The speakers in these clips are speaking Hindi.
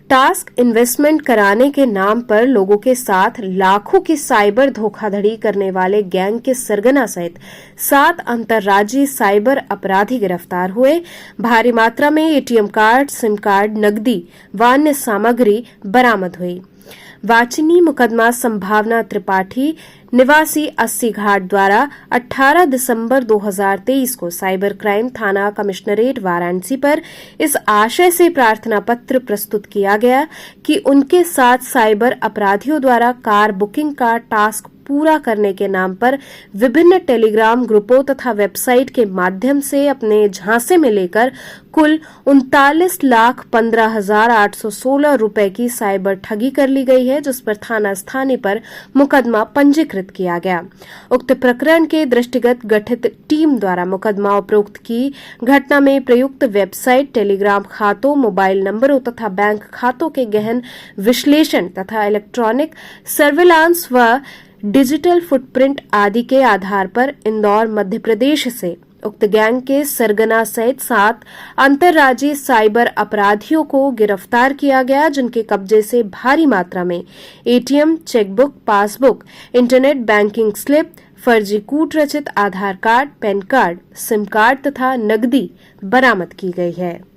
टास्क इन्वेस्टमेंट कराने के नाम पर लोगों के साथ लाखों की साइबर धोखाधड़ी करने वाले गैंग के सरगना सहित 7 अंतर्राज्यीय साइबर अपराधी गिरफ्तार हुए। भारी मात्रा में एटीएम कार्ड, सिम कार्ड, नकदी व अन्य सामग्री बरामद हुई। वाचिनी मुकदमा संभावना त्रिपाठी निवासी 80 घाट द्वारा 18 दिसंबर 2023 को साइबर क्राइम थाना कमिश्नरेट वाराणसी पर इस आशय से प्रार्थना पत्र प्रस्तुत किया गया कि उनके साथ साइबर अपराधियों द्वारा कार बुकिंग का टास्क पूरा करने के नाम पर विभिन्न टेलीग्राम ग्रुपों तथा वेबसाइट के माध्यम से अपने झांसे में लेकर कुल 39,15,816 रुपए की साइबर ठगी कर ली गई है, जिस पर थाना स्थानीय पर मुकदमा पंजीकृत किया गया। उक्त प्रकरण के दृष्टिगत गठित टीम द्वारा मुकदमा उपरोक्त की घटना में प्रयुक्त वेबसाइट, टेलीग्राम खातों, मोबाइल नंबरों तथा बैंक खातों के गहन विश्लेषण तथा इलेक्ट्रॉनिक सर्विलांस व डिजिटल फुटप्रिंट आदि के आधार पर इंदौर, मध्य प्रदेश से उक्त गैंग के सरगना सहित 7 अंतर्राज्यीय साइबर अपराधियों को गिरफ्तार किया गया, जिनके कब्जे से भारी मात्रा में ATM, chequebook, passbook, internet banking slip, फर्जी कूट रचित Aadhaar card, PAN card, SIM card तथा नकदी बरामद की गई है।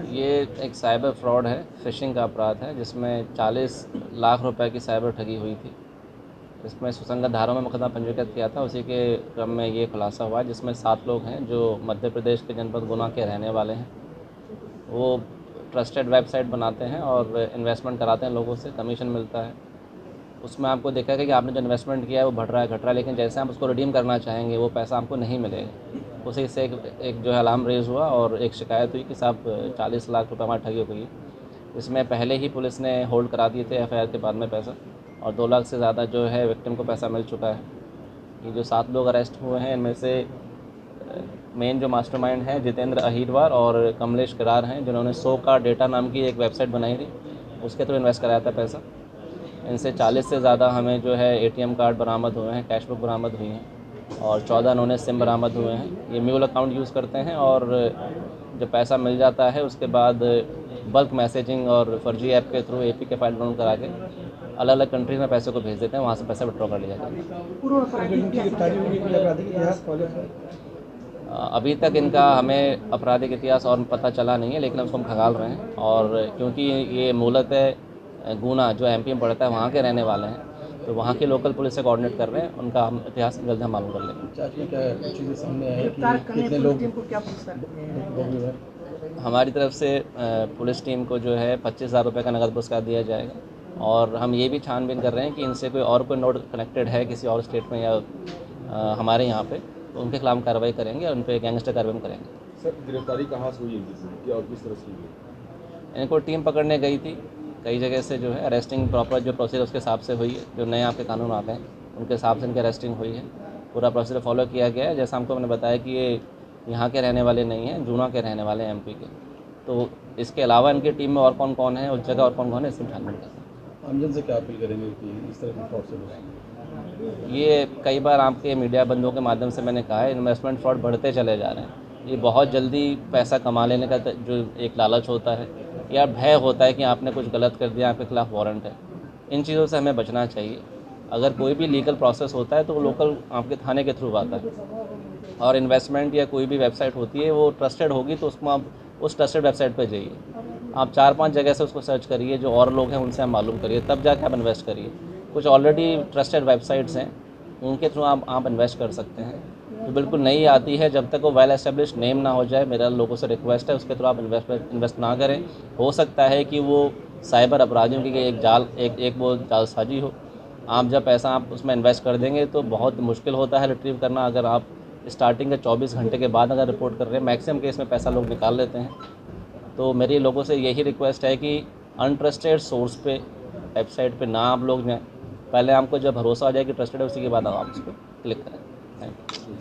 ये एक साइबर फ्रॉड है, फिशिंग का अपराध है, जिसमें 40 लाख रुपए की साइबर ठगी हुई थी। इसमें सुसंगत धाराओं में मुकदमा पंजीकृत किया था। उसी के क्रम में ये खुलासा हुआ, जिसमें 7 लोग हैं जो मध्य प्रदेश के जनपद गुना के रहने वाले हैं। वो ट्रस्टेड वेबसाइट बनाते हैं और इन्वेस्टमेंट कराते हैं, लोगों से कमीशन मिलता है। उसमें आपको देखा कि आपने जो इन्वेस्टमेंट किया है वो बढ़ रहा है, घट रहा है, लेकिन जैसे आप उसको रिडीम करना चाहेंगे वो पैसा आपको नहीं मिलेगा। उसी से एक जो है अलार्म रेज हुआ और एक शिकायत हुई कि साहब 40 लाख रुपए हमारी ठगी हो गई। इसमें पहले ही पुलिस ने होल्ड करा दिए थे एफआईआर के बाद में पैसा, और 2 लाख से ज़्यादा जो है विक्टिम को पैसा मिल चुका है। ये जो 7 लोग अरेस्ट हुए हैं, इनमें से मेन जो मास्टरमाइंड है जितेंद्र अहीरवार और कमलेश करार हैं, जिन्होंने 100 का डेटा नाम की एक वेबसाइट बनाई थी, उसके थ्रू इन्वेस्ट कराया था पैसा। इनसे 40 से ज़्यादा हमें जो है एटीएम कार्ड बरामद हुए हैं, कैश बुक बरामद हुई हैं और 14 उन्होंने सिम बरामद हुए हैं। ये म्यूल अकाउंट यूज़ करते हैं और जो पैसा मिल जाता है उसके बाद बल्क मैसेजिंग और फर्जी ऐप के थ्रू एपीके फाइल डाउनलोड करा के अलग अलग कंट्रीज में पैसे को भेज देते हैं, वहाँ से पैसा विड्रॉ कर लिया जाता है। अभी तक इनका हमें आपराधिक इतिहास और पता चला नहीं है, लेकिन उसको हम खंगाल रहे हैं। और क्योंकि ये मूलतः गुना जो एमपी में पड़ता है वहाँ के रहने वाले हैं, तो वहाँ की लोकल पुलिस से कोऑर्डिनेट कर रहे हैं। उनका हम इतिहास जल्द हम मालूम कर लेंगे। हमारी तरफ से पुलिस टीम को जो है 25,000 रुपये का नगद पुरस्कार दिया जाएगा, और हम ये भी छानबीन कर रहे हैं कि इनसे कोई नोट कनेक्टेड है किसी और स्टेट में या हमारे यहाँ पे, तो उनके खिलाफ कार्रवाई करेंगे और उन पर गैंगस्टर कार्रवाई करेंगे। सर, गिरफ्तारी कहाँ से हुई है और किस तरह से हुई? इनको टीम पकड़ने गई थी कई जगह से, जो है अरेस्टिंग प्रॉपर जो प्रोसीजर उसके हिसाब से हुई है, जो नए आपके कानून आते हैं उनके हिसाब से इनकी अरेस्टिंग हुई है। पूरा प्रोसीजर फॉलो किया गया है। जैसा हमको मैंने बताया कि ये यहाँ के रहने वाले नहीं हैं, जूना के रहने वाले हैं, एमपी के। तो इसके अलावा इनकी टीम में और कौन कौन है, उस जगह और कौन कौन है, इसमें छानबीन करते हैं। आमजन से क्या अपील करेंगे कि इस तरह के फ्रॉड से बचें? ये कई बार आपके मीडिया बंधुओं के माध्यम से मैंने कहा है, इन्वेस्टमेंट फ्रॉड बढ़ते चले जा रहे हैं। ये बहुत जल्दी पैसा कमा लेने का जो एक लालच होता है या भय होता है कि आपने कुछ गलत कर दिया, आपके खिलाफ वारंट है, इन चीज़ों से हमें बचना चाहिए। अगर कोई भी लीगल प्रोसेस होता है तो वो लोकल आपके थाने के थ्रू आता है, और इन्वेस्टमेंट या कोई भी वेबसाइट होती है वो ट्रस्टेड होगी तो उसको आप उस ट्रस्टेड वेबसाइट पर जाइए। आप 4-5 जगह से उसको सर्च करिए, जो और लोग हैं उनसे आप मालूम करिए, तब जाके आप इन्वेस्ट करिए। कुछ ऑलरेडी ट्रस्टेड वेबसाइट्स हैं, उनके थ्रू आप इन्वेस्ट कर सकते हैं। तो बिल्कुल नहीं आती है, जब तक वो वेल एस्टेब्लिश नेम ना हो जाए, मेरा लोगों से रिक्वेस्ट है उसके थ्रू आप इन्वेस्ट ना करें। हो सकता है कि वो साइबर अपराधियों की एक वो जालसाजी हो। आप जब पैसा आप उसमें इन्वेस्ट कर देंगे तो बहुत मुश्किल होता है रिट्रीव करना। अगर आप स्टार्टिंग के 24 घंटे के बाद अगर रिपोर्ट कर रहे हैं, मैक्सिमम केस में पैसा लोग निकाल लेते हैं। तो मेरी लोगों से यही रिक्वेस्ट है कि अनट्रस्टेड सोर्स पे, वेबसाइट पे ना आप लोग जाएँ। पहले आपको जब भरोसा आ जाए कि ट्रस्टेड है, उसी के बाद आप उस पर क्लिक करें। Thank you.